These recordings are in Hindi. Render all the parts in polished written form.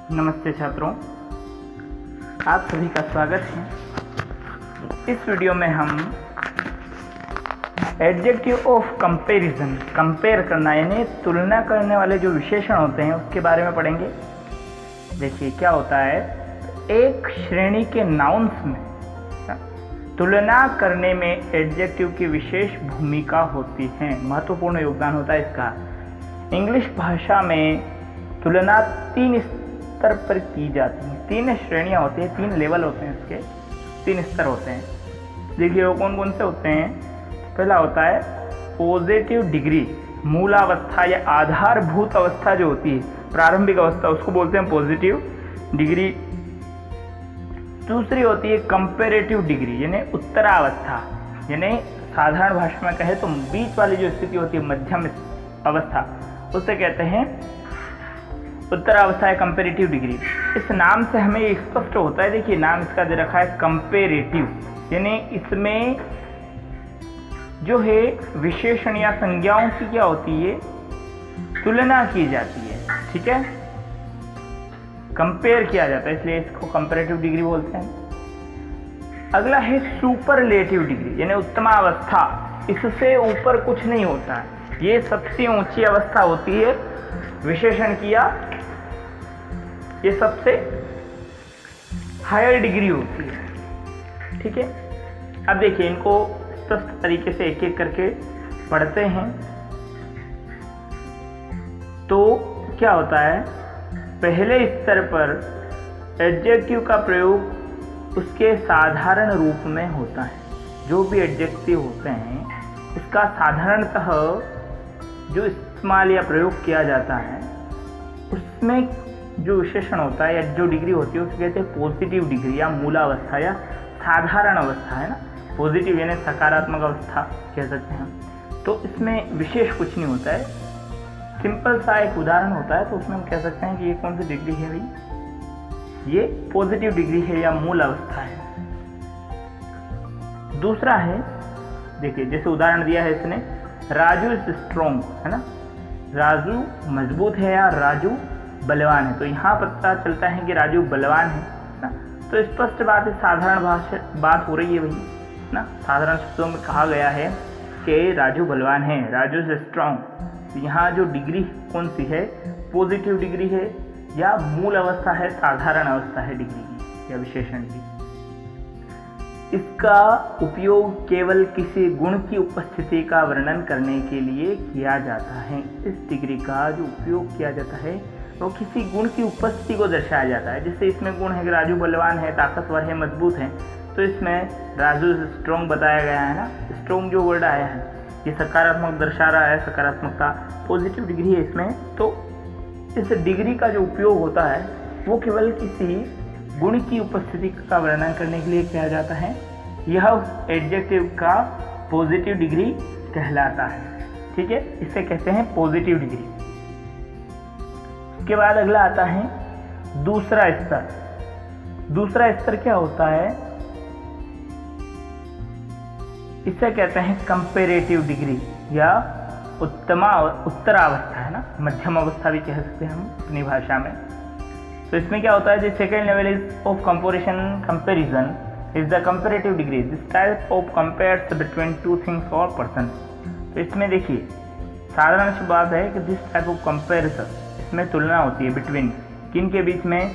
नमस्ते छात्रों, आप सभी का स्वागत है। इस वीडियो में हम एडजेक्टिव ऑफ कंपैरिजन, कंपेयर करना यानी तुलना करने वाले जो विशेषण होते हैं उसके बारे में पढ़ेंगे। देखिए क्या होता है, एक श्रेणी के नाउन्स में तुलना करने में एडजेक्टिव की विशेष भूमिका होती है, महत्वपूर्ण योगदान होता है इसका। इंग्लिश भाषा में तुलना 3 स्तर पर की जाती है, 3 श्रेणियां होती हैं, 3 लेवल होते हैं, इसके 3 स्तर होते हैं। देखिए वो कौन कौन से होते हैं। पहला होता है पॉजिटिव डिग्री, मूलावस्था या आधारभूत अवस्था जो होती है, प्रारंभिक अवस्था, उसको बोलते हैं पॉजिटिव डिग्री। दूसरी होती है कंपैरेटिव डिग्री यानी उत्तरावस्था, यानी साधारण भाषा में कहे तो बीच वाली जो स्थिति होती है, मध्यम अवस्था, उसे कहते हैं उत्तरावस्था है कंपैरेटिव डिग्री। इस नाम से हमें ये स्पष्ट होता है, देखिए नाम इसका दे रखा है कंपैरेटिव, यानी इसमें जो है विशेषण या संज्ञाओं की क्या होती है, तुलना की जाती है। ठीक है, कंपेयर किया जाता है, इसलिए इसको कंपैरेटिव डिग्री बोलते हैं। अगला है सुपरलेटिव डिग्री यानी उत्तमावस्था, इससे ऊपर कुछ नहीं होता है, ये सबसे ऊंची अवस्था होती है विशेषण किया, ये सबसे हायर डिग्री होती है। ठीक है, अब देखिए इनको स्पष्ट तरीके से एक एक करके पढ़ते हैं। तो क्या होता है, पहले स्तर पर एडजेक्टिव का प्रयोग उसके साधारण रूप में होता है। जो भी एडजेक्टिव होते हैं उसका साधारणतः जो इस्तेमाल या प्रयोग किया जाता है उसमें जो विशेषण होता है या जो डिग्री होती है उसे कहते हैं पॉजिटिव डिग्री या मूलावस्था या साधारण अवस्था, है ना। पॉजिटिव यानी सकारात्मक अवस्था कह सकते हैं। तो इसमें विशेष कुछ नहीं होता है, सिंपल सा एक उदाहरण होता है, तो उसमें हम कह सकते हैं कि ये कौन सी डिग्री है भाई, ये पॉजिटिव डिग्री है या मूल अवस्था है। दूसरा है, देखिए जैसे उदाहरण दिया है इसने, राजू इज स्ट्रॉन्ग, है ना, राजू मजबूत है या राजू बलवान है। तो यहाँ पता चलता है कि राजू बलवान है ना। तो स्पष्ट बात है, साधारण बात हो रही है भाई ना, साधारण शब्दों में कहा गया है कि राजू बलवान है, राजू इज स्ट्रॉन्ग। तो यहाँ जो डिग्री कौन सी है, पॉजिटिव डिग्री है या मूल अवस्था है, साधारण अवस्था है डिग्री की या विशेषण की। इसका उपयोग केवल किसी गुण की उपस्थिति का वर्णन करने के लिए किया जाता है। इस डिग्री का जो उपयोग किया जाता है वो किसी गुण की उपस्थिति को दर्शाया जाता है। जैसे इसमें गुण है कि राजू बलवान है, ताकतवर है, मजबूत है, तो इसमें राजू स्ट्रॉन्ग बताया गया है ना। स्ट्रॉन्ग जो वर्ड आया है ये सकारात्मक दर्शा रहा है, सकारात्मकता, पॉजिटिव डिग्री है इसमें। तो इस डिग्री का जो उपयोग होता है वो केवल किसी गुण की उपस्थिति का वर्णन करने के लिए किया जाता है। यह एडजेक्टिव का पॉजिटिव डिग्री कहलाता है। ठीक है, इसे कहते हैं पॉजिटिव डिग्री। इसके बाद अगला आता है दूसरा स्तर। दूसरा स्तर क्या होता है, इसे कहते हैं कंपैरेटिव डिग्री या उत्तरावस्था, है ना, मध्यम अवस्था भी कह सकते हैं हम अपनी भाषा में। तो इसमें क्या होता है, the second level is of comparison is the comparative degree. This type of compares between two things और पर्सन। तो इसमें देखिए साधारण सी बात है कि दिस टाइप ऑफ कंपेरिजन, इसमें तुलना होती है बिटवीन, किन के बीच में,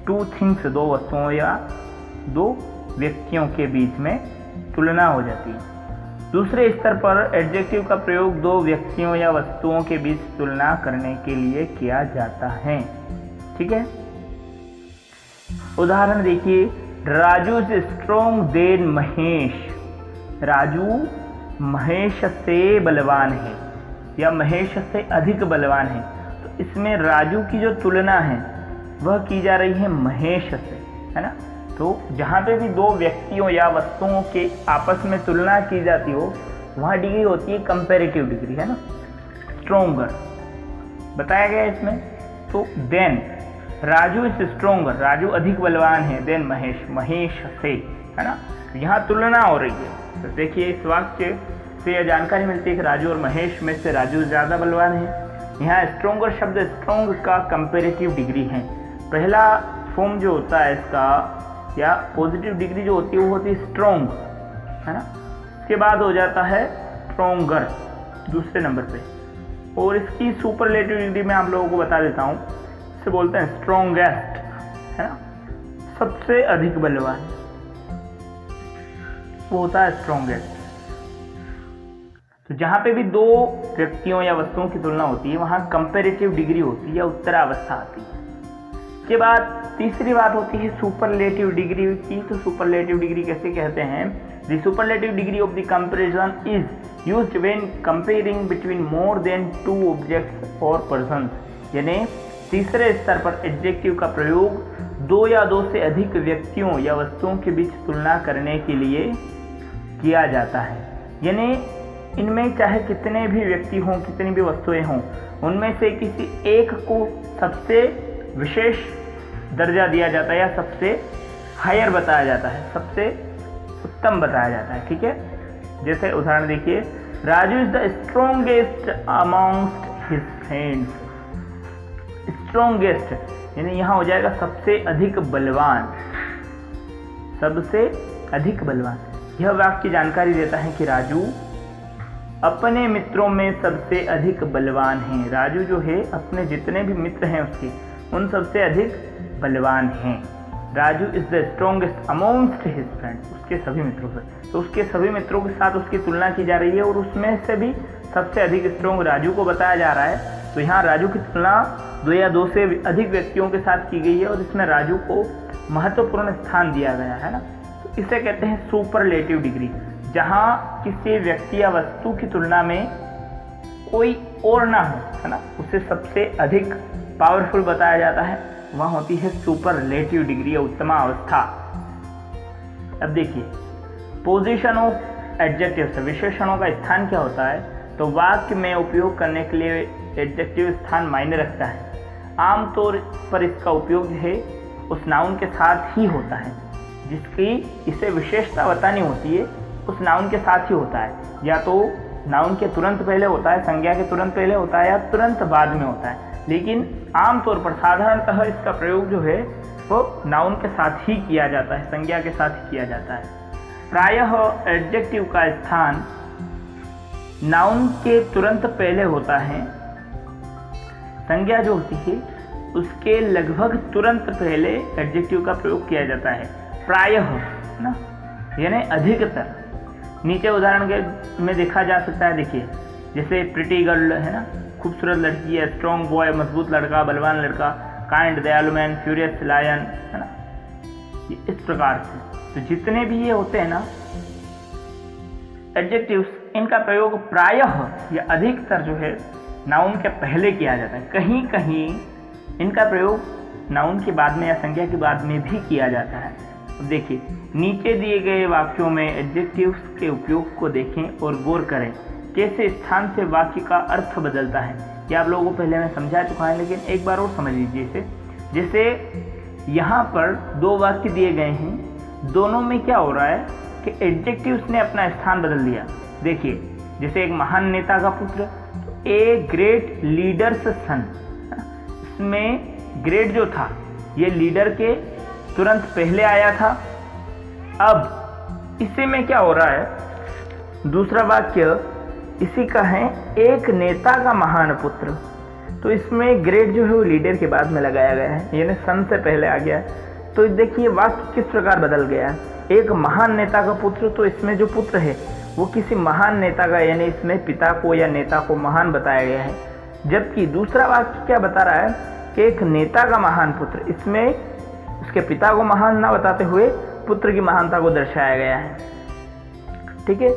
टू थिंग्स, 2 वस्तुओं या 2 व्यक्तियों के बीच में तुलना हो जाती है। दूसरे स्तर पर एडजेक्टिव का प्रयोग 2 व्यक्तियों या वस्तुओं के बीच तुलना करने के लिए किया जाता है। ठीक है, उदाहरण देखिए, Raju is strong then Mahesh. Raju Mahesh से बलवान है या महेश से अधिक बलवान है। तो इसमें राजू की जो तुलना है वह की जा रही है महेश से, है ना। तो जहाँ पे भी 2 व्यक्तियों या वस्तुओं के आपस में तुलना की जाती हो वहाँ डिग्री होती है कंपैरेटिव डिग्री, है ना, स्ट्रोंगर बताया गया इसमें। तो then Raju is stronger, Raju अधिक बलवान है, देन महेश, महेश से, है ना। यहाँ तुलना हो रही है। तो देखिए इस वाक्य से यह जानकारी मिलती है कि राजू और महेश में से राजू ज़्यादा बलवान है। यहाँ स्ट्रोंगर शब्द स्ट्रोंग का कंपैरेटिव डिग्री है। पहला फॉर्म जो होता है इसका या पॉजिटिव डिग्री जो होती है वो होती है स्ट्रॉन्ग, है ना। इसके बाद हो जाता है स्ट्रॉन्गर दूसरे नंबर पे, और इसकी सुपरलेटिव डिग्री मैं आप लोगों को बता देता हूँ, इसे बोलते हैं स्ट्रॉन्गेस्ट, है ना, सबसे अधिक बलवान, वो होता है स्ट्रॉन्गेस्ट। तो जहाँ पे भी दो व्यक्तियों या वस्तुओं की तुलना होती है वहाँ कंपैरेटिव डिग्री होती है या उत्तरावस्था आती है। के बाद तीसरी बात होती है सुपरलेटिव डिग्री की। तो सुपरलेटिव डिग्री कैसे कहते हैं? The superlative degree of the comparison is used when comparing between more than two objects और पर्सन्स। यानी तीसरे स्तर पर एडजेक्टिव का प्रयोग दो या दो से अधिक व्यक्तियों या वस्तुओं के बीच तुलना करने के लिए किया जाता है। यानी इनमें चाहे कितने भी व्यक्ति हों, कितनी भी वस्तुएं हों, उनमें से किसी एक को सबसे विशेष दर्जा दिया जाता है या सबसे हायर बताया जाता है, सबसे उत्तम बताया जाता है। ठीक है, जैसे उदाहरण देखिए, Raju is the strongest amongst his friends. Strongest यानी यहाँ हो जाएगा सबसे अधिक बलवान, सबसे अधिक बलवान। यह वाक्य की जानकारी देता है कि राजू अपने मित्रों में सबसे अधिक बलवान है। राजू जो है अपने जितने भी मित्र हैं उसके उन सबसे अधिक बलवान हैं। Raju is the strongest amongst his friends, उसके सभी मित्रों से। तो उसके सभी मित्रों के साथ उसकी तुलना की जा रही है और उसमें से भी सबसे अधिक स्ट्रॉन्ग राजू को बताया जा रहा है। तो यहाँ राजू की तुलना दो या दो से अधिक व्यक्तियों के साथ की गई है और इसमें राजू को महत्वपूर्ण स्थान दिया गया है ना। तो इसे कहते हैं सुपरलेटिव डिग्री। जहाँ किसी व्यक्ति या वस्तु की तुलना में कोई और ना हो, है ना, उसे सबसे अधिक पावरफुल बताया जाता है, वहाँ होती है सुपरलेटिव डिग्री या उत्तमावस्था। अब देखिए, पोजीशन ऑफ एडजेक्टिव से विशेषणों का स्थान क्या होता है? तो वाक्य में उपयोग करने के लिए एडजेक्टिव स्थान मायने रखता है। आमतौर पर इसका उपयोग जो है उस नाउन के साथ ही होता है जिसकी इसे विशेषता बतानी होती है, उस नाउन के साथ ही होता है। या तो नाउन के तुरंत पहले होता है, संज्ञा के तुरंत पहले होता है, या तुरंत बाद में होता है। लेकिन आमतौर पर साधारणतः इसका प्रयोग जो है वो नाउन के साथ ही किया जाता है, संज्ञा के साथ ही किया जाता है। प्रायः एडजेक्टिव का स्थान नाउन के तुरंत पहले होता है। संज्ञा जो होती है उसके लगभग तुरंत पहले एडजेक्टिव का प्रयोग किया जाता है। प्रायः ना, यानी अधिकतर। नीचे उदाहरण के में देखा जा सकता है, देखिए, जैसे प्रिटी गर्ल है ना, खूबसूरत लड़की है, स्ट्रॉन्ग बॉय मजबूत लड़का, बलवान लड़का, काइंड दयालु मैन, फ्यूरियस लायन, है ना, इस प्रकार से। तो जितने भी ये होते हैं ना एडजेक्टिव्स, इनका प्रयोग प्रायः या अधिकतर जो है नाउन के पहले किया जाता है। कहीं कहीं इनका प्रयोग नाउन के बाद में या संज्ञा के बाद में भी किया जाता है। अब देखिए, नीचे दिए गए वाक्यों में एडजेक्टिव्स के उपयोग को देखें और गौर करें कैसे स्थान से वाक्य का अर्थ बदलता है। यह आप लोगों को पहले मैं समझा चुका है, लेकिन एक बार और समझ लीजिए इसे। जैसे यहाँ पर दो वाक्य दिए गए हैं, दोनों में क्या हो रहा है कि एडजेक्टिव्स ने अपना स्थान बदल दिया। देखिए, जैसे एक महान नेता का पुत्र, तो ए ग्रेट लीडर्स सन, इसमें ग्रेट जो था ये लीडर के तुरंत पहले आया था। अब इसी में क्या हो रहा है, दूसरा वाक्य इसी का है, एक नेता का महान पुत्र। तो इसमें ग्रेट जो है वो लीडर के बाद में लगाया गया है, यानी सन से पहले आ गया। तो देखिए वाक्य किस प्रकार बदल गया है। एक महान नेता का पुत्र, तो इसमें जो पुत्र है वो किसी महान नेता का, यानी इसमें पिता को या नेता को महान बताया गया है। जबकि दूसरा वाक्य क्या बता रहा है कि एक नेता का महान पुत्र, इसमें उसके पिता को महान ना बताते हुए पुत्र की महानता को दर्शाया गया है। ठीक है,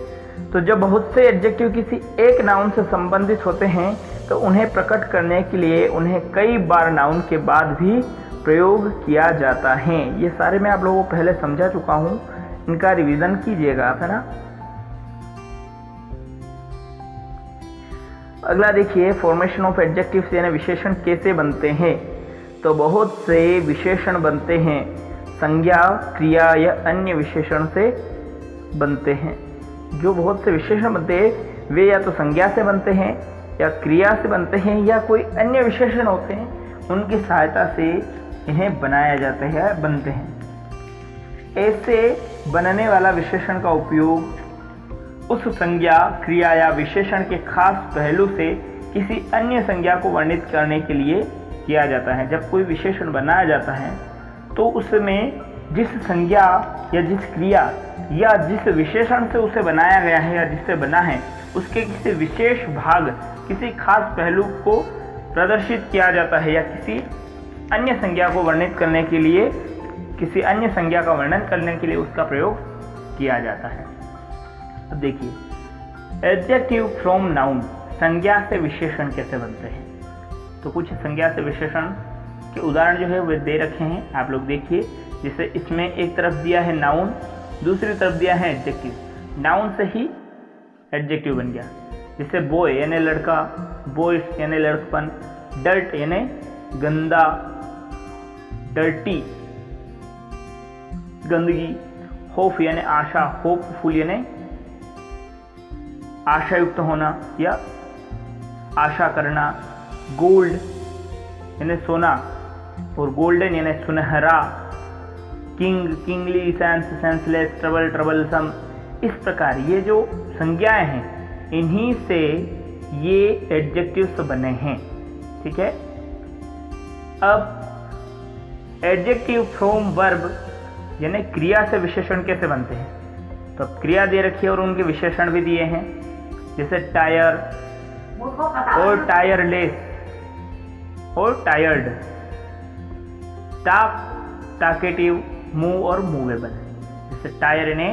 तो जब बहुत से एडजेक्टिव किसी एक नाउन से संबंधित होते हैं तो उन्हें प्रकट करने के लिए उन्हें कई बार नाउन के बाद भी प्रयोग किया जाता है। ये सारे मैं आप लोगों को पहले समझा चुका हूँ, इनका रिवीजन कीजिएगा आप, है ना। अगला देखिए, फॉर्मेशन ऑफ एडजेक्टिव्स यानी विशेषण कैसे बनते हैं। तो बहुत से विशेषण बनते हैं संज्ञा, क्रिया या अन्य विशेषण से बनते हैं। जो बहुत से विशेषण बनते हैं वे या तो संज्ञा से बनते हैं या क्रिया से बनते हैं या कोई अन्य विशेषण होते हैं, उनकी सहायता से इन्हें बनाया जाता है या बनते हैं। ऐसे बनने वाला विशेषण का उपयोग उस संज्ञा, क्रिया या विशेषण के खास पहलू से किसी अन्य संज्ञा को वर्णित करने के लिए किया जाता है। जब कोई विशेषण बनाया जाता है तो उसमें जिस संज्ञा या जिस क्रिया या जिस विशेषण से उसे बनाया गया है या जिससे बना है, उसके किसी विशेष भाग, किसी खास पहलू को प्रदर्शित किया जाता है या किसी अन्य संज्ञा को वर्णित करने के लिए, किसी अन्य संज्ञा का वर्णन करने के लिए उसका प्रयोग किया जाता है। अब देखिए, एडजेक्टिव फ्रॉम नाउन, संज्ञा से विशेषण कैसे बनते हैं। तो कुछ संज्ञा से विशेषण के उदाहरण जो है वे दे रखे हैं, आप लोग देखिए। जैसे इसमें एक तरफ दिया है नाउन, दूसरी तरफ दिया है एडजेक्टिव। नाउन से ही एडजेक्टिव बन गया। जैसे बॉय यानी लड़का, बॉयज यानी लड़कपन, डर्ट यानी गंदा, डर्टी गंदगी, होप यानी आशा, होपफुल यानी आशायुक्त होना या आशा करना, गोल्ड यानी सोना और गोल्डन यानी सुनहरा, king, kingly, sense, senseless, trouble, troublesome. इस प्रकार ये जो संज्ञाएं हैं इन्हीं से ये एडजेक्टिव्स बने हैं। ठीक है। अब एडजेक्टिव फ्रॉम वर्ब यानी क्रिया से विशेषण कैसे बनते हैं। तो अब क्रिया दे रखी है और उनके विशेषण भी दिए हैं। जैसे टायर और टायरलेस और टायर्ड, टाक, टाकेटिव, मूव और मूवेबल। जैसे टायर यानी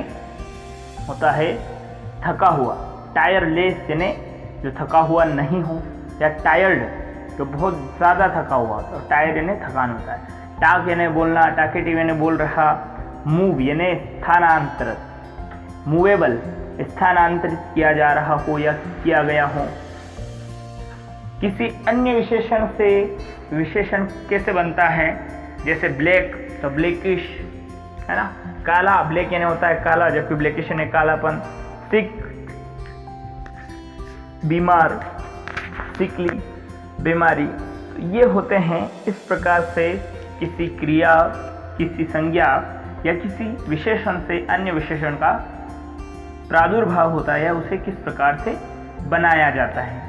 होता है थका हुआ, टायरलेस यानी जो थका हुआ नहीं हो, या टायर्ड जो बहुत ज़्यादा थका हुआ, तो टायर यानी थकान होता है। टाक यानी बोलना, टाकेटिव यानी बोल रहा, मूव यानी स्थानांतरित, मूवेबल स्थानांतरित किया जा रहा हो या किया गया हो। किसी अन्य विशेषण से विशेषण कैसे बनता है। जैसे ब्लैक, तो ब्लैकिश है ना, काला, ब्लैक यानी होता है काला, जबकि ब्लैकिश यानी कालापन। सिक, बीमार, सिकली, बीमारी। तो ये होते हैं इस प्रकार से किसी क्रिया, किसी संज्ञा या किसी विशेषण से अन्य विशेषण का प्रादुर्भाव होता है या उसे किस प्रकार से बनाया जाता है।